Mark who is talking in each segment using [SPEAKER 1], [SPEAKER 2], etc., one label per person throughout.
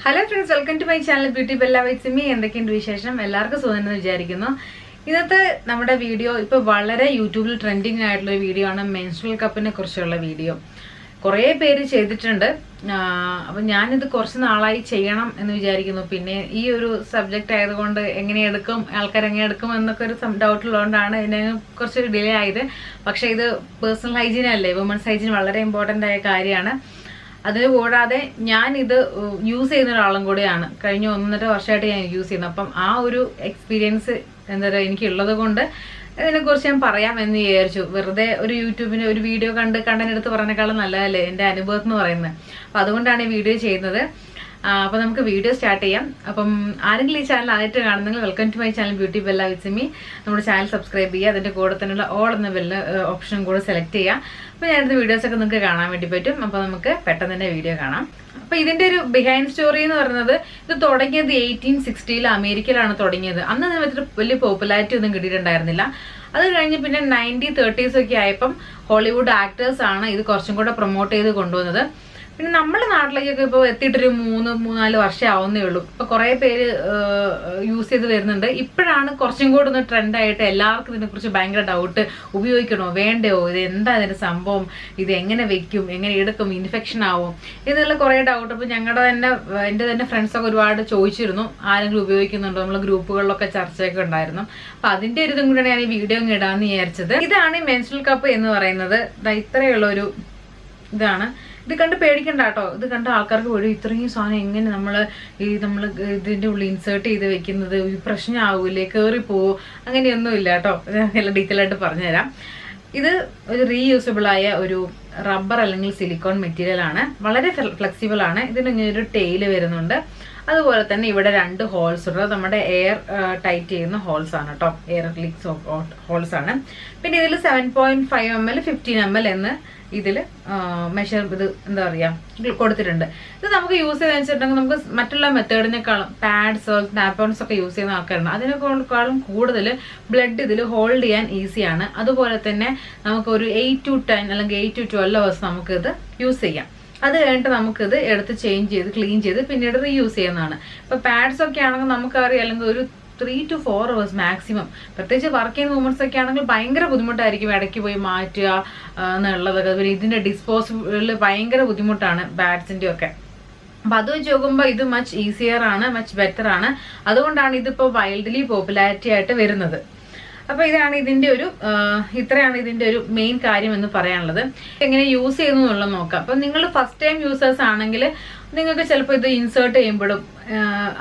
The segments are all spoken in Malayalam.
[SPEAKER 1] Hello friends, welcome to my channel Beauty Bella with me. എന്തൊക്കെയുണ്ട് വിശേഷം? എല്ലാവർക്കും സുഖമെന്ന് വിചാരിക്കുന്നു. ഇന്നത്തെ നമ്മുടെ വീഡിയോ ഇപ്പോൾ വളരെ യൂട്യൂബിൽ ട്രെൻഡിങ് ആയിട്ടുള്ള ഒരു വീഡിയോ ആണ്. മെൻസ്ട്രൽ കപ്പിനെ കുറിച്ചുള്ള വീഡിയോ. കുറേ പേര് ചെയ്തിട്ടുണ്ട്. അപ്പോൾ ഞാനിത് കുറച്ച് നാളായി ചെയ്യണം എന്ന് വിചാരിക്കുന്നു. പിന്നെ ഈ ഒരു സബ്ജക്റ്റ് ആയതുകൊണ്ട് എങ്ങനെ എടുക്കും, ആൾക്കാർ എങ്ങനെ എടുക്കും എന്നൊക്കെ ഒരു ഡൗട്ട് ഉള്ളതുകൊണ്ടാണ് ഇതിന് കുറച്ച് ഡിലേ ആയത്. പക്ഷേ ഇത് പേഴ്സണൽ ഹൈജീൻ അല്ലേ, വുമൻസ് ഹൈജീൻ വളരെ ഇമ്പോർട്ടൻ്റ് ആയ കാര്യമാണ്. അതിന് കൂടാതെ ഞാനിത് യൂസ് ചെയ്യുന്ന ഒരാളും കൂടെയാണ്. കഴിഞ്ഞ 1.5 വർഷമായിട്ട് ഞാൻ യൂസ് ചെയ്യുന്നത്. അപ്പം ആ ഒരു എക്സ്പീരിയൻസ് എന്താ പറയുക എനിക്കുള്ളത് കൊണ്ട് ഇതിനെക്കുറിച്ച് ഞാൻ പറയാം എന്ന് വിചാരിച്ചു. വെറുതെ ഒരു യൂട്യൂബിന് ഒരു വീഡിയോ കണ്ടന്റ് എടുത്ത് പറഞ്ഞേക്കാളും നല്ലതല്ലേ എൻ്റെ അനുഭവം എന്ന് പറയുന്നത്. അപ്പം അതുകൊണ്ടാണ് ഈ വീഡിയോ ചെയ്യുന്നത്. അപ്പോൾ നമുക്ക് വീഡിയോ സ്റ്റാർട്ട് ചെയ്യാം. അപ്പം ആരെങ്കിലും ഈ ചാനൽ ആദ്യമായിട്ട് കാണുന്നെങ്കിൽ welcome to my channel Beauty Bella with me. നമ്മുടെ ചാനൽ സബ്സ്ക്രൈബ് ചെയ്യുക. അതിൻ്റെ കൂടെ തന്നെയുള്ള ഓൾ എന്ന ബെല്ല് ഓപ്ഷനും കൂടെ സെലക്ട് ചെയ്യുക. അപ്പോൾ ഞാനിത് വീഡിയോസൊക്കെ നിങ്ങൾക്ക് കാണാൻ വേണ്ടി പറ്റും. അപ്പോൾ നമുക്ക് പെട്ടെന്ന് തന്നെ വീഡിയോ കാണാം. അപ്പോൾ ഇതിൻ്റെ ഒരു ബിഹൈൻഡ് സ്റ്റോറി എന്ന് പറയുന്നത്, ഇത് തുടങ്ങിയത് 1860 അമേരിക്കയിലാണ് തുടങ്ങിയത്. അന്ന് ഇതിന് വലിയ പോപ്പുലാരിറ്റി ഒന്നും കിട്ടിയിട്ടുണ്ടായിരുന്നില്ല. അത് കഴിഞ്ഞ് പിന്നെ 1930s ഒക്കെ ആയപ്പം ഹോളിവുഡ് ആക്ടേഴ്സ് ആണ് ഇത് കുറച്ചും കൂടെ പ്രൊമോട്ട് ചെയ്ത് കൊണ്ടുവന്നത്. പിന്നെ നമ്മുടെ നാട്ടിലേക്കൊക്കെ ഇപ്പോൾ എത്തിയിട്ടൊരു 3-4 വർഷം ആവുന്നേ ഉള്ളൂ. ഇപ്പോൾ കുറേ പേര് യൂസ് ചെയ്ത് വരുന്നുണ്ട്. ഇപ്പോഴാണ് കുറച്ചും കൂടെ ഒന്ന് ട്രെൻഡായിട്ട് എല്ലാവർക്കും ഇതിനെക്കുറിച്ച് ഭയങ്കര ഡൗട്ട്. ഉപയോഗിക്കണോ വേണ്ടയോ, ഇത് എന്താ ഇതിൻ്റെ സംഭവം, ഇത് എങ്ങനെ വെക്കും, എങ്ങനെ എടുക്കും, ഇൻഫെക്ഷൻ ആവും എന്നുള്ള കുറേ ഡൗട്ട്. അപ്പോൾ എൻ്റെ തന്നെ ഫ്രണ്ട്സൊക്കെ ഒരുപാട് ചോദിച്ചിരുന്നു ആരെങ്കിലും ഉപയോഗിക്കുന്നുണ്ടോ. നമ്മൾ ഗ്രൂപ്പുകളിലൊക്കെ ചർച്ചയൊക്കെ ഉണ്ടായിരുന്നു. അപ്പോൾ അതിൻ്റെ ഒരു ഇതും കൂടെയാണ് ഞാൻ ഈ വീഡിയോ ഇടാമെന്ന് വിചാരിച്ചത്. ഇതാണ് ഈ മെൻസ്ട്രൽ കപ്പ് എന്ന് പറയുന്നത്. ഇത്രയുള്ളൊരു ഇതാണ്. ഇത് കണ്ട് പേടിക്കണ്ട കേട്ടോ. ഇത് കണ്ട ആൾക്കാർക്ക് പോലും ഇത്രയും സാധനം എങ്ങനെ നമ്മൾ ഇതിൻ്റെ ഉള്ളിൽ ഇൻസേർട്ട് ചെയ്ത് വെക്കുന്നത്, പ്രശ്നമാവൂലേ, കയറിപ്പോവോ, അങ്ങനെയൊന്നുമില്ല കേട്ടോ. നല്ല ഡീറ്റെയിൽ ആയിട്ട് പറഞ്ഞുതരാം. ഇത് ഒരു റീയൂസബിൾ ആയ ഒരു റബ്ബർ അല്ലെങ്കിൽ സിലിക്കോൺ മെറ്റീരിയൽ ആണ്. വളരെ ഫ്ലെക്സിബിൾ ആണ്. ഇതിന് ഇങ്ങനെ ഒരു ടെയില് വരുന്നുണ്ട്. അതുപോലെ തന്നെ ഇവിടെ 2 ഹോൾസ് ഉള്ളത് നമ്മുടെ എയർ ടൈറ്റ് ചെയ്യുന്ന ഹോൾസ് ആണ് കേട്ടോ. എയർ ലീക്സ് ഹോൾസ് ആണ്. പിന്നെ ഇതിൽ 7.5 ml 15 ml എന്ന് ഇതിൽ മെഷർ ഇത് എന്താ പറയുക കൊടുത്തിട്ടുണ്ട്. ഇത് നമുക്ക് യൂസ് ചെയ്തെന്ന് വെച്ചിട്ടുണ്ടെങ്കിൽ നമുക്ക് മറ്റുള്ള മെത്തേഡിനേക്കാളും പാഡ്സ് നാപ്പോൺസ് ഒക്കെ യൂസ് ചെയ്യുന്ന ആൾക്കാരുണ്ട്. അതിനേക്കാളും കൂടുതൽ ബ്ലഡ് ഇതിൽ ഹോൾഡ് ചെയ്യാൻ ഈസിയാണ്. അതുപോലെ തന്നെ നമുക്ക് ഒരു 8 to 10 അല്ലെങ്കിൽ 8 to 12 hours നമുക്കിത് യൂസ് ചെയ്യാം. അത് കഴിഞ്ഞിട്ട് നമുക്കിത് എടുത്ത് ചേഞ്ച് ചെയ്ത് ക്ലീൻ ചെയ്ത് പിന്നീട് റീയൂസ് ചെയ്യുന്നതാണ്. ഇപ്പോൾ പാഡ്സ് ഒക്കെ ആണെങ്കിൽ നമുക്കറിയാം, അല്ലെങ്കിൽ ഒരു 3 to 4 hours മാക്സിമം. പ്രത്യേകിച്ച് വർക്ക് ചെയ്യുന്ന വുമൻസ് ഒക്കെ ആണെങ്കിൽ ഭയങ്കര ബുദ്ധിമുട്ടായിരിക്കും ഇടയ്ക്ക് പോയി മാറ്റുക എന്നുള്ളതൊക്കെ. പിന്നെ ഇതിൻ്റെ ഡിസ്പോസിബിളിൽ ഭയങ്കര ബുദ്ധിമുട്ടാണ് പാഡ്സിൻ്റെ ഒക്കെ. അപ്പം അത് വെച്ച് നോക്കുമ്പോൾ ഇത് മച്ച് ഈസിയർ ആണ്, മച്ച് ബെറ്റർ ആണ്. അതുകൊണ്ടാണ് ഇതിപ്പോൾ വൈൽഡ്ലി പോപ്പുലാരിറ്റി ആയിട്ട് വരുന്നത്. അപ്പോൾ ഇതാണ് ഇതിൻ്റെ ഒരു ഇത്രയാണ് ഇതിൻ്റെ ഒരു മെയിൻ കാര്യം എന്ന് പറയാനുള്ളത്. എങ്ങനെ യൂസ് ചെയ്യുന്നു എന്നുള്ളത് നോക്കാം. അപ്പം നിങ്ങൾ ഫസ്റ്റ് ടൈം യൂസേഴ്സ് ആണെങ്കിൽ നിങ്ങൾക്ക് ചിലപ്പോൾ ഇത് ഇൻസേർട്ട് ചെയ്യുമ്പോഴും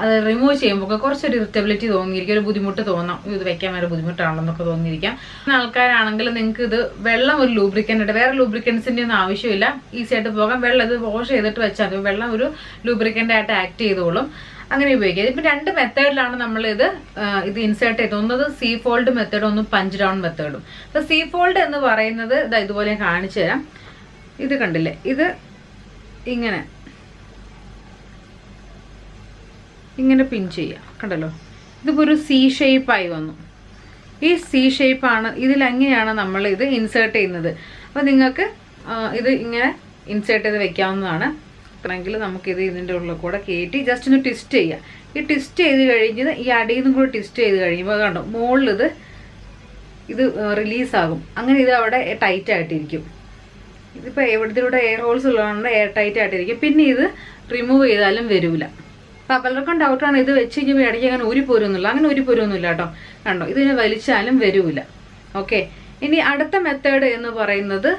[SPEAKER 1] അത് റിമൂവ് ചെയ്യുമ്പോൾ കുറച്ചൊരു ഇറിറ്റബിലിറ്റി തോന്നിയിരിക്കും, ഒരു ബുദ്ധിമുട്ട് തോന്നാം. ഇത് വെക്കാൻ വേറെ ബുദ്ധിമുട്ടാണെന്നൊക്കെ തോന്നിയിരിക്കാം. ആൾക്കാരാണെങ്കിൽ നിങ്ങൾക്ക് ഇത് വെള്ളം ഒരു ലൂബ്രിക്കൻ്റ് ആയിട്ട്, വേറെ ലൂബ്രിക്കൻസിൻ്റെ ഒന്നും ആവശ്യമില്ല, ഈസി ആയിട്ട് പോകാം. വെള്ളം ഇത് വാഷ് ചെയ്തിട്ട് വെച്ചാൽ മതി, വെള്ളം ഒരു ലൂബ്രിക്കൻ്റ് ആയിട്ട് ആക്ട് ചെയ്തോളും. അങ്ങനെ ഉപയോഗിക്കാം. ഇപ്പം 2 മെത്തേഡിലാണ് നമ്മളിത് ഇൻസേർട്ട് ചെയ്തത്. ഒന്നത് സീ ഫോൾഡ് മെത്തേഡും ഒന്ന് പഞ്ച് ഡൗൺ മെത്തേഡും. അപ്പോൾ സീ ഫോൾഡ് എന്ന് പറയുന്നത് ഇതുപോലെ കാണിച്ചു തരാം. ഇത് കണ്ടില്ലേ, ഇത് ഇങ്ങനെ പിൻ ചെയ്യാം. കണ്ടല്ലോ, ഇതിപ്പോൾ ഒരു സി ഷേപ്പായി വന്നു. ഈ സി ഷേപ്പാണ്, ഇതിലെങ്ങനെയാണ് നമ്മൾ ഇത് ഇൻസേർട്ട് ചെയ്യുന്നത്. അപ്പോൾ നിങ്ങൾക്ക് ഇത് ഇങ്ങനെ ഇൻസേർട്ട് ചെയ്ത് വെക്കാവുന്നതാണ്. ണെങ്കിൽ നമുക്കിത് ഇതിൻ്റെ ഉള്ളിൽ കൂടെ കയറ്റി ജസ്റ്റ് ഒന്ന് ട്വിസ്റ്റ് ചെയ്യാം. ഈ ട്വിസ്റ്റ് ചെയ്ത് കഴിഞ്ഞത് ഈ അടിയിൽ നിന്നും കൂടെ ട്വിസ്റ്റ് ചെയ്ത് കഴിയുമ്പോൾ കണ്ടോ മുകളിൽ ഇത് റിലീസാകും. അങ്ങനെ ഇത് അവിടെ ടൈറ്റ് ആയിട്ടിരിക്കും. ഇതിപ്പോൾ എവിടത്തിലൂടെ എയർ ഹോൾസ് ഉള്ളതുകൊണ്ട് എയർ ടൈറ്റ് ആയിട്ടിരിക്കും. പിന്നെ ഇത് റിമൂവ് ചെയ്താലും വരില്ല. അപ്പോൾ പലർക്കും ഡൗട്ടാണ് ഇത് വെച്ച് കഴിഞ്ഞപ്പോൾ ഇടയ്ക്ക് അങ്ങനെ ഊരിപ്പോരുന്നില്ല. അങ്ങനെ ഊരിപ്പോരൊന്നുമില്ല കേട്ടോ. കണ്ടോ, ഇതിനെ വലിച്ചാലും വരില്ല. ഓക്കെ, ഇനി അടുത്ത മെത്തേഡ് എന്ന് പറയുന്നത്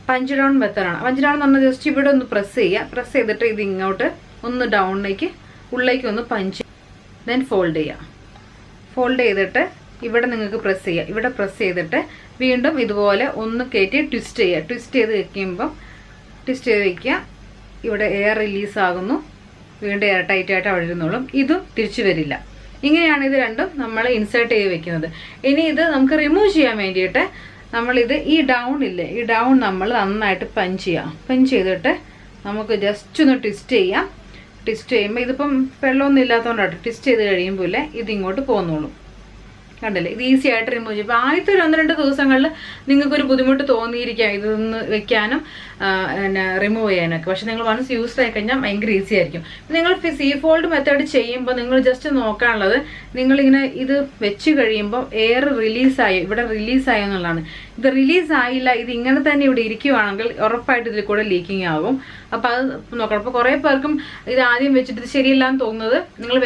[SPEAKER 1] പഞ്ച് ഡൗൺ മെത്തേഡാണ്. പഞ്ച് ഡൗൺ എന്ന് പറഞ്ഞാൽ ജസ്റ്റ് ഇവിടെ ഒന്ന് പ്രസ് ചെയ്യുക. പ്രസ് ചെയ്തിട്ട് ഇത് ഇങ്ങോട്ട് ഒന്ന് ഡൗണിലേക്ക് ഉള്ളിലേക്ക് ഒന്ന് പഞ്ച്, ദെൻ ഫോൾഡ് ചെയ്യുക. ഫോൾഡ് ചെയ്തിട്ട് ഇവിടെ നിങ്ങൾക്ക് പ്രസ് ചെയ്യുക. ഇവിടെ പ്രസ് ചെയ്തിട്ട് വീണ്ടും ഇതുപോലെ ഒന്ന് കയറ്റി ട്വിസ്റ്റ് ചെയ്യുക. ട്വിസ്റ്റ് ചെയ്ത് വയ്ക്കുക. ഇവിടെ എയർ റിലീസ് ആകുന്നു, വീണ്ടും എയർ ടൈറ്റ് ആയിട്ട് അവിടെ ഇരുന്നോളും. ഇതും തിരിച്ചു വരില്ല. ഇങ്ങനെയാണ് ഇത് രണ്ടും നമ്മൾ ഇൻസേർട്ട് ചെയ്ത് വെക്കുന്നത്. ഇനി ഇത് നമുക്ക് റിമൂവ് ചെയ്യാൻ വേണ്ടിയിട്ട് നമ്മളിത് ഈ ഡൗൺ ഇല്ലേ, ഈ ഡൗൺ നമ്മൾ നന്നായിട്ട് പഞ്ച് ചെയ്യാം. പഞ്ച് ചെയ്തിട്ട് നമുക്ക് ജസ്റ്റ് ഒന്ന് ട്വിസ്റ്റ് ചെയ്യാം. ട്വിസ്റ്റ് ചെയ്യുമ്പോൾ ഇതിപ്പം വെള്ളമൊന്നും ഇല്ലാത്തതുകൊണ്ടാണ് ട്വിസ്റ്റ് ചെയ്ത് കഴിയുമ്പോൾ ഇതിങ്ങോട്ട് പോന്നോളും. കണ്ടില്ലേ, ഇത് ഈസി ആയിട്ട് റിമൂവ് ചെയ്യും. അപ്പോൾ ആദ്യത്തെ ഒരു 1-2 ദിവസങ്ങളിൽ നിങ്ങൾക്കൊരു ബുദ്ധിമുട്ട് തോന്നിയിരിക്കാം ഇതൊന്ന് വെക്കാനും പിന്നെ റിമൂവ് ചെയ്യാനൊക്കെ. പക്ഷെ നിങ്ങൾ വൺസ് യൂസ്ഡ് ആയി കഴിഞ്ഞാൽ ഭയങ്കര ഈസി ആയിരിക്കും. നിങ്ങൾ സീ ഫോൾഡ് മെത്തേഡ് ചെയ്യുമ്പോൾ നിങ്ങൾ ജസ്റ്റ് നോക്കാനുള്ളത്, നിങ്ങളിങ്ങനെ ഇത് വെച്ച് കഴിയുമ്പോൾ എയർ റിലീസായി, ഇവിടെ റിലീസായി എന്നുള്ളതാണ്. ഇത് റിലീസായില്ല, ഇത് ഇങ്ങനെ തന്നെ ഇവിടെ ഇരിക്കുവാണെങ്കിൽ ഉറപ്പായിട്ട് ഇതിൽ കൂടെ ലീക്കിങ് ആകും. അപ്പോൾ അത് നോക്കണം. അപ്പോൾ കുറേ പേർക്കും ഇത് ആദ്യം വെച്ചിട്ട് ഇത് ശരിയല്ല എന്ന് തോന്നുന്നത് നിങ്ങൾ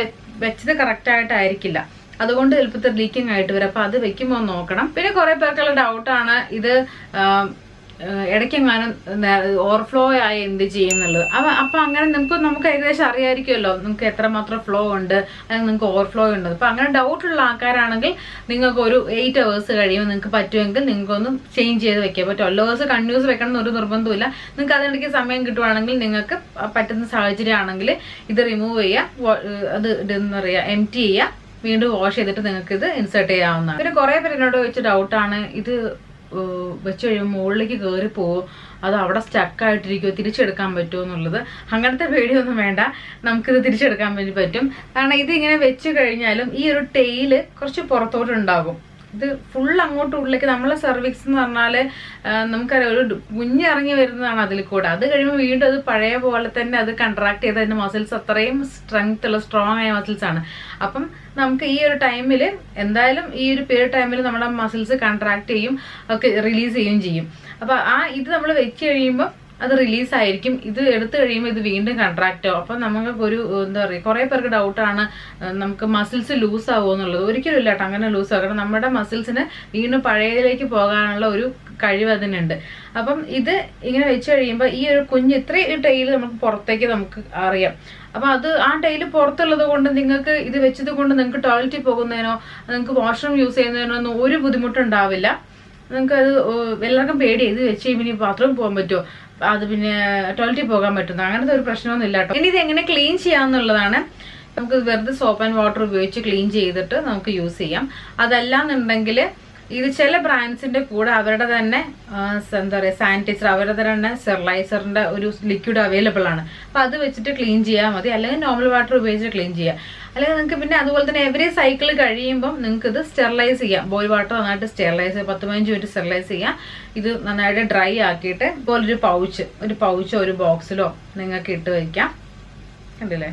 [SPEAKER 1] വെച്ചത് കറക്റ്റായിട്ടായിരിക്കില്ല, അതുകൊണ്ട് എളുപ്പത്തിൽ ലീക്കിംഗ് ആയിട്ട് വരും. അപ്പൊ അത് വെക്കുമ്പോൾ നോക്കണം. പിന്നെ കുറെ പേർക്കുള്ള ഡൗട്ടാണ് ഇത് ഇടയ്ക്കെങ്ങാനും ഓവർഫ്ലോ ആയി എന്ത് ചെയ്യും എന്നുള്ളത്. അപ്പൊ അങ്ങനെ നമുക്ക് ഏകദേശം അറിയാമായിരിക്കുമല്ലോ നിങ്ങൾക്ക് എത്രമാത്രം ഫ്ലോ ഉണ്ട്, അല്ലെങ്കിൽ നിങ്ങൾക്ക് ഓവർഫ്ലോ ഉണ്ട്. അപ്പൊ അങ്ങനെ ഡൗട്ടുള്ള ആൾക്കാരാണെങ്കിൽ നിങ്ങൾക്ക് ഒരു 8 hours കഴിയുമ്പോൾ നിങ്ങൾക്ക് പറ്റുമെങ്കിൽ നിങ്ങൾക്കൊന്ന് ചേഞ്ച് ചെയ്ത് വെക്കാം. അപ്പോൾ 12 hours കണ്ടിന്യൂസ് വെക്കണം എന്നൊരു നിർബന്ധമില്ല. നിങ്ങൾക്ക് അതിനിടയ്ക്ക് സമയം കിട്ടുവാണെങ്കിൽ നിങ്ങൾക്ക് പറ്റുന്ന സാഹചര്യം ആണെങ്കിൽ ഇത് റിമൂവ് ചെയ്യുക, അത് എന്താ പറയുക എംപ്റ്റി ചെയ്യുക, വീണ്ടും വാഷ് ചെയ്തിട്ട് നിങ്ങൾക്ക് ഇത് ഇൻസേർട്ട് ചെയ്യാവുന്നതാണ്. പിന്നെ കുറെ പേര് എന്നോട് വെച്ച ഡൗട്ടാണ് ഇത് വെച്ച് കഴിയുമ്പോൾ മുകളിലേക്ക് കയറി പോവും, അത് അവിടെ സ്റ്റക്കായിട്ടിരിക്കുമോ, തിരിച്ചെടുക്കാൻ പറ്റുമോ എന്നുള്ളത്. അങ്ങനത്തെ പേടിയൊന്നും വേണ്ട, നമുക്കിത് തിരിച്ചെടുക്കാൻ വേണ്ടി പറ്റും. കാരണം ഇത് ഇങ്ങനെ വെച്ച് കഴിഞ്ഞാലും ഈ ഒരു ടെയില് കുറച്ച് പുറത്തോട്ടുണ്ടാകും. ഇത് ഫുൾ അങ്ങോട്ട് ഉള്ളിലേക്ക് നമ്മളെ സർവിക്സ് എന്ന് പറഞ്ഞാൽ നമുക്കറിയാം ഒരു കുഞ്ഞിറങ്ങി വരുന്നതാണ് അതിൽ കൂടെ. അത് കഴിയുമ്പോൾ വീണ്ടും അത് പഴയ പോലെ തന്നെ അത് കൺട്രാക്ട് ചെയ്ത് അതിന്റെ മസിൽസ് അത്രയും സ്ട്രെങ്ത് ഉള്ള സ്ട്രോങ് ആയ മസിൽസ് ആണ്. അപ്പം നമുക്ക് ഈ ഒരു ടൈമിൽ എന്തായാലും ഈ ഒരു പീരിയഡ് ടൈമിൽ നമ്മുടെ മസിൽസ് കൺട്രാക്ട് ചെയ്യും, ഒക്കെ റിലീസ് ചെയ്യുകയും ചെയ്യും. അപ്പൊ ഇത് നമ്മൾ വെച്ച് കഴിയുമ്പോൾ അത് റിലീസായിരിക്കും. ഇത് എടുത്തു കഴിയുമ്പോൾ ഇത് വീണ്ടും കൺട്രാക്റ്റ് ആവും. അപ്പം നമുക്ക് ഒരു എന്താ പറയുക, കുറെ പേർക്ക് ഡൗട്ടാണ് നമുക്ക് മസിൽസ് ലൂസ് ആവുമോ എന്നുള്ളത്. ഒരിക്കലും ഇല്ല കേട്ടോ, അങ്ങനെ ലൂസ് ആക്കണം. നമ്മുടെ മസിൽസിന് വീണ്ടും പഴയതിലേക്ക് പോകാനുള്ള ഒരു കഴിവ് അതിനുണ്ട്. അപ്പം ഇത് ഇങ്ങനെ വെച്ച് കഴിയുമ്പോൾ ഈ ഒരു ഇത്രയും ടൈല് നമുക്ക് പുറത്തേക്ക് നമുക്ക് അറിയാം. അപ്പൊ അത് ആ ടൈല് പുറത്തുള്ളത് കൊണ്ട് നിങ്ങൾക്ക് ഇത് വെച്ചത് കൊണ്ട് നിങ്ങൾക്ക് ടോയ്ലറ്റിൽ പോകുന്നതിനോ നിങ്ങൾക്ക് വാഷ്റൂം യൂസ് ചെയ്യുന്നതിനോ ഒന്നും ഒരു ബുദ്ധിമുട്ടുണ്ടാവില്ല. നിങ്ങൾക്ക് അത് എല്ലാവർക്കും പേടി, ഇത് വെച്ച് കഴിയുമ്പോൾ ഇനി ബാത്റൂം പോകാൻ പറ്റുമോ, അത് പിന്നെ ടോയ്ലറ്റിൽ പോകാൻ പറ്റുന്നു, അങ്ങനത്തെ ഒരു പ്രശ്നമൊന്നും ഇല്ല കേട്ടോ. ഇനി ഇത് എങ്ങനെ ക്ലീൻ ചെയ്യാന്നുള്ളതാണ്. നമുക്ക് വെറുതെ സോപ്പ് ആൻഡ് വാട്ടർ ഉപയോഗിച്ച് ക്ലീൻ ചെയ്തിട്ട് നമുക്ക് യൂസ് ചെയ്യാം. അതല്ലാന്നുണ്ടെങ്കിൽ ഇത് ചില ബ്രാൻഡ്സിന്റെ കൂടെ അവരുടെ തന്നെ എന്താ പറയുക സാനിറ്റൈസർ, അവരുടെ തന്നെ സ്റ്റെറിലൈസറിന്റെ ഒരു ലിക്വിഡ് അവൈലബിൾ ആണ്. അപ്പൊ അത് വെച്ചിട്ട് ക്ലീൻ ചെയ്യാൽ മതി. അല്ലെങ്കിൽ നോർമൽ വാട്ടർ ഉപയോഗിച്ച് ക്ലീൻ ചെയ്യാം. അല്ലെങ്കിൽ നിങ്ങൾക്ക് പിന്നെ അതുപോലെ തന്നെ എവറി സൈക്കിൾ കഴിയുമ്പോൾ നിങ്ങൾക്ക് ഇത് സ്റ്റെറിലൈസ് ചെയ്യാം. ബോയിൽ വാട്ടർ നന്നായിട്ട് സ്റ്റെറിലൈസ് 10-15 മിനിറ്റ് സ്റ്റെറിലൈസ് ചെയ്യാം. ഇത് നന്നായിട്ട് ഡ്രൈ ആക്കിയിട്ട് ഇപ്പോൾ ഒരു പൗച്ചോ ഒരു ബോക്സിലോ നിങ്ങൾക്ക് ഇട്ട് വയ്ക്കാം. കണ്ടില്ലേ,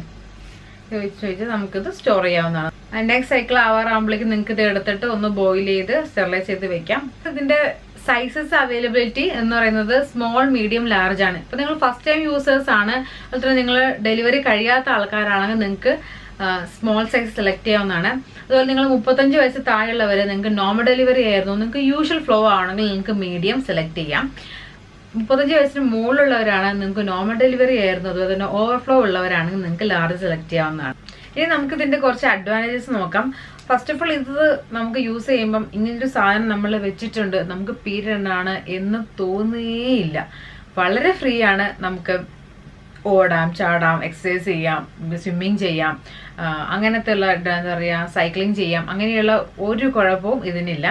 [SPEAKER 1] വെച്ച് നമുക്കിത് സ്റ്റോർ ചെയ്യാവുന്നതാണ്. നെക്സ്റ്റ് സൈക്കിൾ ആവാറാകുമ്പോഴേക്ക് നിങ്ങൾക്ക് ഇത് എടുത്തിട്ട് ഒന്ന് ബോയിൽ ചെയ്ത് സ്റ്റെറിലൈസ് ചെയ്ത് വെക്കാം. ഇതിന്റെ സൈസസ് അവൈലബിലിറ്റി എന്ന് പറയുന്നത് സ്മോൾ, മീഡിയം, ലാർജ് ആണ്. ഇപ്പൊ നിങ്ങൾ ഫസ്റ്റ് ടൈം യൂസേഴ്സ് ആണ്, അതുപോലെ നിങ്ങൾ ഡെലിവറി കഴിയാത്ത ആൾക്കാരാണെങ്കിൽ നിങ്ങൾക്ക് സ്മോൾ സൈസ് സെലക്ട് ചെയ്യാവുന്നതാണ്. അതുപോലെ നിങ്ങൾ 35 വയസ്സ് താഴെയുള്ളവരെ നിങ്ങൾക്ക് നോർമൽ ഡെലിവറി ആയിരുന്നു, നിങ്ങൾക്ക് യൂഷ്വൽ ഫ്ലോ ആണെങ്കിൽ നിങ്ങൾക്ക് മീഡിയം സെലക്ട് ചെയ്യാം. 35 വയസ്സിന് മുകളിലുള്ളവരാണ് നിങ്ങൾക്ക് നോർമൽ ഡെലിവറി ആയിരുന്നു, അതുപോലെ തന്നെ ഓവർഫ്ലോ ഉള്ളവരാണെങ്കിൽ നിങ്ങൾക്ക് ലാർജ് സെലക്ട് ചെയ്യാവുന്നതാണ്. ഇനി നമുക്ക് ഇതിന്റെ കുറച്ച് അഡ്വാൻറ്റേജസ് നോക്കാം. ഫസ്റ്റ് ഓഫ് ഓൾ ഇത് നമുക്ക് യൂസ് ചെയ്യുമ്പം ഇങ്ങനൊരു സാധനം നമ്മൾ വെച്ചിട്ടുണ്ട് നമുക്ക് പീരിയഡ് ആണ് എന്ന് തോന്നുകയില്ല. വളരെ ഫ്രീ ആണ്. നമുക്ക് ഓടാം, ചാടാം, എക്സസൈസ് ചെയ്യാം, സ്വിമ്മിങ് ചെയ്യാം, അങ്ങനത്തെ ഉള്ള എന്താ പറയുക സൈക്ലിംഗ് ചെയ്യാം. അങ്ങനെയുള്ള ഒരു കുഴപ്പവും ഇതിനില്ല.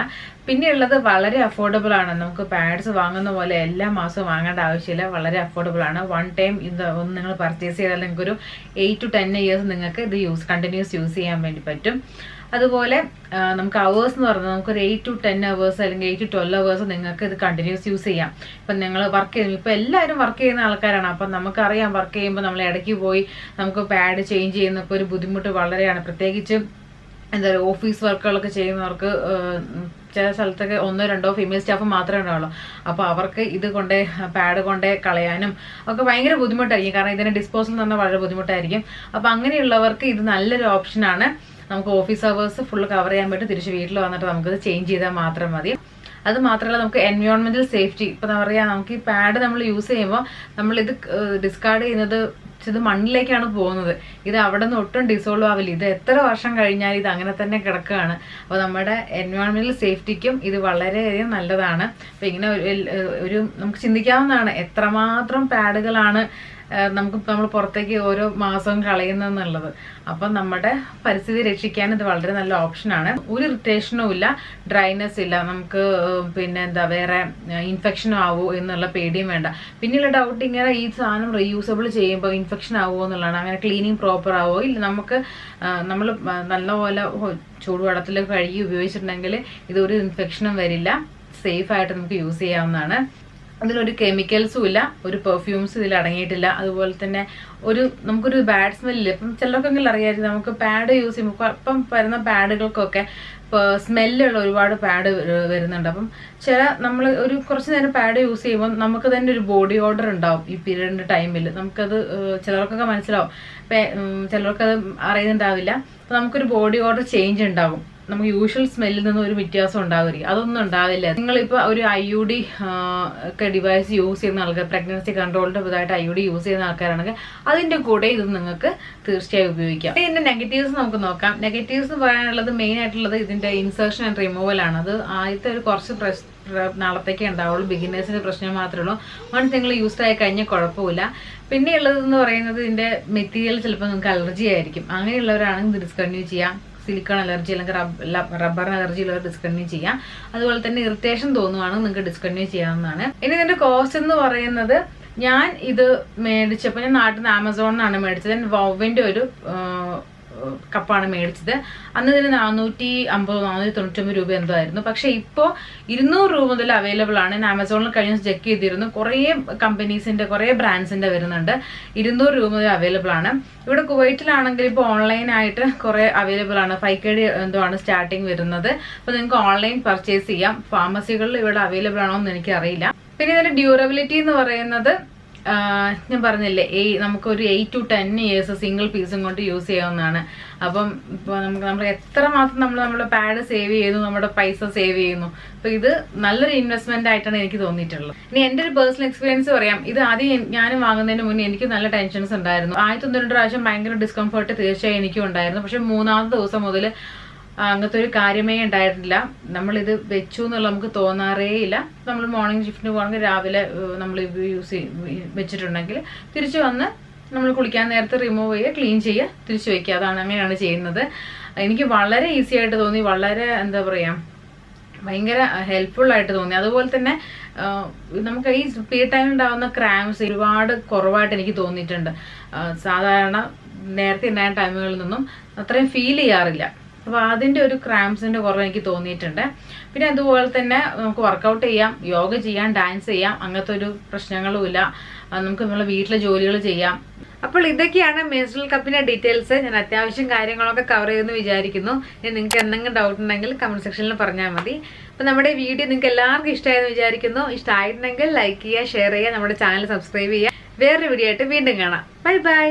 [SPEAKER 1] പിന്നെയുള്ളത് വളരെ അഫോർഡബിൾ ആണ്. നമുക്ക് പാഡ്സ് വാങ്ങുന്ന പോലെ എല്ലാ മാസവും വാങ്ങേണ്ട ആവശ്യമില്ല, വളരെ അഫോർഡബിൾ ആണ്. വൺ ടൈം ഇത് ഒന്ന് നിങ്ങൾ പർച്ചേസ് ചെയ്താൽ നിങ്ങൾക്കൊരു 8 to 10 years നിങ്ങൾക്ക് ഇത് കണ്ടിന്യൂസ് യൂസ് ചെയ്യാൻ വേണ്ടി പറ്റും. അതുപോലെ നമുക്ക് അവേഴ്സ് എന്ന് പറഞ്ഞാൽ നമുക്കൊരു 8 to 10 hours അല്ലെങ്കിൽ 8 to 12 hours നിങ്ങൾക്ക് ഇത് കണ്ടിന്യൂസ് യൂസ് ചെയ്യാം. ഇപ്പം നിങ്ങൾ വർക്ക് ചെയ്യുമ്പോൾ ഇപ്പം എല്ലാവരും വർക്ക് ചെയ്യുന്ന ആൾക്കാരാണ്. അപ്പം നമുക്കറിയാം വർക്ക് ചെയ്യുമ്പോൾ നമ്മൾ ഇടയ്ക്ക് പോയി നമുക്ക് പാഡ് ചേഞ്ച് ചെയ്യുന്നൊക്കെ ഒരു ബുദ്ധിമുട്ട് വളരെയാണ്. പ്രത്യേകിച്ച് എന്താ പറയുക ഓഫീസ് വർക്കുകളൊക്കെ ചെയ്യുന്നവർക്ക് ചില സ്ഥലത്തൊക്കെ 1-2 ഫീമെയിൽ സ്റ്റാഫ് മാത്രമേ ഉണ്ടാവുള്ളൂ. അപ്പോൾ അവർക്ക് ഇത് പാഡ് കൊണ്ടേ കളയാനും ഒക്കെ ഭയങ്കര ബുദ്ധിമുട്ടായിരിക്കും. കാരണം ഇതിന്റെ ഡിസ്പോസൽ എന്ന് പറഞ്ഞാൽ വളരെ ബുദ്ധിമുട്ടായിരിക്കും. അപ്പം അങ്ങനെയുള്ളവർക്ക് ഇത് നല്ലൊരു ഓപ്ഷനാണ്. നമുക്ക് ഓഫീസ് അവേഴ്സ് ഫുൾ കവർ ചെയ്യാൻ പറ്റും. തിരിച്ച് വീട്ടിൽ വന്നിട്ട് നമുക്കത് ചേഞ്ച് ചെയ്താൽ മാത്രം മതി. അത് മാത്രമല്ല നമുക്ക് എൻവയോൺമെന്റൽ സേഫ്റ്റി, ഇപ്പൊ എന്താ പറയാ, നമുക്ക് ഈ പാഡ് നമ്മൾ യൂസ് ചെയ്യുമ്പോൾ നമ്മളിത് ഡിസ്കാർഡ് ചെയ്യുന്നത് ഇത് മണ്ണിലേക്കാണ് പോകുന്നത്. ഇത് അവിടെ നിന്ന് ഒട്ടും ഡിസോൾവ് ആവില്ല. ഇത് എത്ര വർഷം കഴിഞ്ഞാൽ ഇത് അങ്ങനെ തന്നെ കിടക്കുകയാണ്. അപ്പോൾ നമ്മുടെ എൻവയോൺമെന്റൽ സേഫ്റ്റിക്കും ഇത് വളരെയധികം നല്ലതാണ്. അപ്പൊ ഇങ്ങനെ ഒരു നമുക്ക് ചിന്തിക്കാവുന്നതാണ് എത്രമാത്രം പാഡുകളാണ് നമ്മൾ പുറത്തേക്ക് ഓരോ മാസവും കളയുന്നതെന്നുള്ളത്. അപ്പം നമ്മുടെ പരിസ്ഥിതി രക്ഷിക്കാൻ ഇത് വളരെ നല്ല ഓപ്ഷനാണ്. ഒരു ഇറിറ്റേഷനും ഇല്ല, ഡ്രൈനെസ് ഇല്ല, നമുക്ക് പിന്നെ എന്താ വേറെ ഇൻഫെക്ഷൻ ആവോ എന്നുള്ള പേടിയും വേണ്ട. പിന്നെയുള്ള ഡൗട്ട് ഇങ്ങനെ ഈ സാധനം റീയൂസബിൾ ചെയ്യുമ്പോൾ ഇൻഫെക്ഷൻ ആവുമോ എന്നുള്ളതാണ്. അങ്ങനെ ക്ലീനിങ് പ്രോപ്പർ ആവോ ഇല്ല, നമുക്ക് നമ്മൾ നല്ലപോലെ ചൂടുവെള്ളത്തിൽ കഴുകി ഉപയോഗിച്ചിട്ടുണ്ടെങ്കിൽ ഇതൊരു ഇൻഫെക്ഷനും വരില്ല, സേഫ് ആയിട്ട് നമുക്ക് യൂസ് ചെയ്യാവുന്നതാണ്. അതിലൊരു കെമിക്കൽസും ഇല്ല, ഒരു പെർഫ്യൂംസും ഇതിൽ അടങ്ങിയിട്ടില്ല. അതുപോലെ തന്നെ നമുക്കൊരു ബാഡ് സ്മെല്ലില്ല. ഇപ്പം ചിലർക്കെങ്കിലും അറിയാമായിരിക്കും, നമുക്ക് പാഡ് യൂസ് ചെയ്യുമ്പോൾ ഇപ്പം വരുന്ന പാഡുകൾക്കൊക്കെ സ്മെല്ലുള്ള ഒരുപാട് പാഡ് വരുന്നുണ്ട്. അപ്പം നമ്മൾ കുറച്ച് നേരം പാഡ് യൂസ് ചെയ്യുമ്പോൾ നമുക്ക് തന്നെ ഒരു ബോഡി ഓർഡർ ഉണ്ടാവും ഈ പീരീഡിന്റെ ടൈമിൽ. നമുക്കത് ചിലർക്കൊക്കെ മനസ്സിലാവും, ചിലർക്കത് അറിയുന്നുണ്ടാവില്ല. അപ്പൊ നമുക്കൊരു ബോഡി ഓർഡർ ചേഞ്ച് ഉണ്ടാവും, നമുക്ക് യൂഷ്വൽ സ്മെല്ലിൽ നിന്നും ഒരു വ്യത്യാസം ഉണ്ടാവുകയും അതൊന്നും ഉണ്ടാവില്ല. നിങ്ങളിപ്പോ ഒരു IUD ഒക്കെ ഡിവൈസ് യൂസ് ചെയ്യുന്ന ആൾക്കാർ, പ്രഗ്നൻസി കൺട്രോളിന്റെ പുതുതായിട്ട് IUD യൂസ് ചെയ്യുന്ന ആൾക്കാരാണെങ്കിൽ അതിന്റെ കൂടെ ഇത് നിങ്ങൾക്ക് തീർച്ചയായും ഉപയോഗിക്കാം. ഇതിന്റെ നെഗറ്റീവ്സ് നമുക്ക് നോക്കാം. നെഗറ്റീവ്സ് എന്ന് പറയാനുള്ളത് മെയിൻ ആയിട്ടുള്ളത് ഇതിന്റെ ഇൻസേർഷൻ ആൻഡ് റിമൂവൽ ആണ്. അത് ആദ്യത്തെ ഒരു കുറച്ച് നാളത്തേക്ക് ഉണ്ടാവുള്ളൂ, ബിഗിനേഴ്സിന്റെ പ്രശ്നം മാത്രമേ ഉള്ളൂ. വൺസ് നിങ്ങൾ യൂസ്ഡ് ആയി കഴിഞ്ഞാൽ കുഴപ്പമില്ല. പിന്നെ ഉള്ളതെന്ന് പറയുന്നത് ഇതിന്റെ മെറ്റീരിയൽ ചിലപ്പോൾ നിങ്ങൾക്ക് അലർജി ആയിരിക്കും. അങ്ങനെയുള്ളവരാണെങ്കിൽ ഇത് ഡിസ്കണ്ടിന്യൂ ചെയ്യാം. സിലിക്കൺ അലർജി അല്ലെങ്കിൽ റബ്ബറിന് അലർജി ഉള്ളവർ ഡിസ്കണ്ടിന്യൂ ചെയ്യാം. അതുപോലെ തന്നെ ഇറിറ്റേഷൻ തോന്നുവാണെങ്കിൽ നിങ്ങൾക്ക് ഡിസ്കണ്ടിന്യൂ ചെയ്യാവുന്നതാണ്. ഇനി ഇതിന്റെ കോസ്റ്റ് എന്ന് പറയുന്നത്, ഞാൻ ഇത് മേടിച്ചപ്പോൾ ഞാൻ നാട്ടിൽ നിന്ന് ആമസോണിനാണ് മേടിച്ചത്. വൗവിന്റെ ഒരു കപ്പാണ് മേടിച്ചത്. അന്ന് ഇതിന് 450-499 രൂപ എന്തോ ആയിരുന്നു. പക്ഷെ ഇപ്പോൾ 200 രൂപ മുതൽ അവൈലബിൾ ആണ്. ഞാൻ ആമസോണിൽ കഴിഞ്ഞ ചെക്ക് ചെയ്തിരുന്നു, കുറേ കമ്പനീസിന്റെ കുറേ ബ്രാൻഡ്സിന്റെ വരുന്നുണ്ട്. 200 രൂപ മുതൽ അവൈലബിൾ ആണ്. ഇവിടെ കുവൈറ്റിലാണെങ്കിൽ ഇപ്പോൾ ഓൺലൈനായിട്ട് കുറെ അവൈലബിൾ ആണ്. 5KD എന്തോ ആണ് സ്റ്റാർട്ടിങ് വരുന്നത്. അപ്പൊ നിങ്ങൾക്ക് ഓൺലൈൻ പർച്ചേസ് ചെയ്യാം. ഫാർമസികളിൽ ഇവിടെ അവൈലബിൾ ആണോ എന്ന് എനിക്ക് അറിയില്ല. പിന്നെ ഇതിന്റെ ഡ്യൂറബിലിറ്റി എന്ന് പറയുന്നത്, ഞാൻ പറഞ്ഞില്ലേ, നമുക്കൊരു 8 to 10 years സിംഗിൾ പീസും കൊണ്ട് യൂസ് ചെയ്യാവുന്നതാണ്. അപ്പം ഇപ്പൊ നമ്മൾ എത്രമാത്രം നമ്മുടെ പാഡ് സേവ് ചെയ്യുന്നു, നമ്മുടെ പൈസ സേവ് ചെയ്യുന്നു. അപ്പൊ ഇത് നല്ലൊരു ഇൻവെസ്റ്റ്മെന്റ് ആയിട്ടാണ് എനിക്ക് തോന്നിയിട്ടുള്ളത്. ഇനി എന്റെ ഒരു പേഴ്സണൽ എക്സ്പീരിയൻസ് പറയാം. ഇത് ആദ്യം ഞാനും വാങ്ങുന്നതിന് മുന്നേ എനിക്ക് നല്ല ടെൻഷൻസ് ഉണ്ടായിരുന്നു. 1-2 പ്രാവശ്യം ഭയങ്കര ഡിസ്കംഫർട്ട് തീർച്ചയായും എനിക്കും ഉണ്ടായിരുന്നു. പക്ഷെ 3ാമത്തെ ദിവസം മുതൽ അങ്ങനത്തെ ഒരു കാര്യമേ ഉണ്ടായിരുന്നില്ല. നമ്മളിത് വെച്ചു എന്നുള്ള നമുക്ക് തോന്നാറേ ഇല്ല. നമ്മൾ മോർണിംഗ് ഷിഫ്റ്റിന് പോകണമെങ്കിൽ രാവിലെ നമ്മൾ വെച്ചിട്ടുണ്ടെങ്കിൽ തിരിച്ചു വന്ന് നമ്മൾ കുളിക്കാൻ നേരത്തെ റിമൂവ് ചെയ്യുക, ക്ലീൻ ചെയ്യുക, തിരിച്ചു വയ്ക്കുക. അങ്ങനെയാണ് ചെയ്യുന്നത്. എനിക്ക് വളരെ ഈസി ആയിട്ട് തോന്നി, വളരെ എന്താ പറയുക, ഭയങ്കര ഹെൽപ്ഫുൾ ആയിട്ട് തോന്നി. അതുപോലെ തന്നെ നമുക്ക് ഈ പീരിയഡ് ടൈമിൽ ഉണ്ടാകുന്ന ക്രാംസ് ഒരുപാട് കുറവായിട്ട് എനിക്ക് തോന്നിയിട്ടുണ്ട്. സാധാരണ നേരത്തെ ഉണ്ടായ ടൈമുകളിൽ നിന്നും അത്രയും ഫീൽ ചെയ്യാറില്ല. അപ്പൊ അതിന്റെ ഒരു ക്രാംസിന്റെ കുറവ് എനിക്ക് തോന്നിയിട്ടുണ്ട്. പിന്നെ അതുപോലെ തന്നെ നമുക്ക് വർക്കൗട്ട് ചെയ്യാം, യോഗ ചെയ്യാം, ഡാൻസ് ചെയ്യാം, അങ്ങനത്തെ ഒരു പ്രശ്നങ്ങളും ഇല്ല. നമുക്ക് നമ്മളെ വീട്ടിലെ ജോലികൾ ചെയ്യാം. അപ്പോൾ ഇതൊക്കെയാണ് മെൻസ്ട്രൽ കപ്പിന്റെ ഡീറ്റെയിൽസ്. ഞാൻ അത്യാവശ്യം കാര്യങ്ങളൊക്കെ കവർ ചെയ്യുമെന്ന് വിചാരിക്കുന്നു. ഇനി നിങ്ങൾക്ക് എന്തെങ്കിലും ഡൗട്ട് ഉണ്ടെങ്കിൽ കമന്റ് സെക്ഷനിൽ പറഞ്ഞാൽ മതി. അപ്പൊ നമ്മുടെ വീഡിയോ നിങ്ങൾക്ക് എല്ലാവർക്കും ഇഷ്ടമായെന്ന് വിചാരിക്കുന്നു. ഇഷ്ടമായിട്ടുണ്ടെങ്കിൽ ലൈക്ക് ചെയ്യുക, ഷെയർ ചെയ്യുക, നമ്മുടെ ചാനൽ സബ്സ്ക്രൈബ് ചെയ്യുക. വേറൊരു വീഡിയോ ആയിട്ട് വീണ്ടും കാണാം. Bye bye.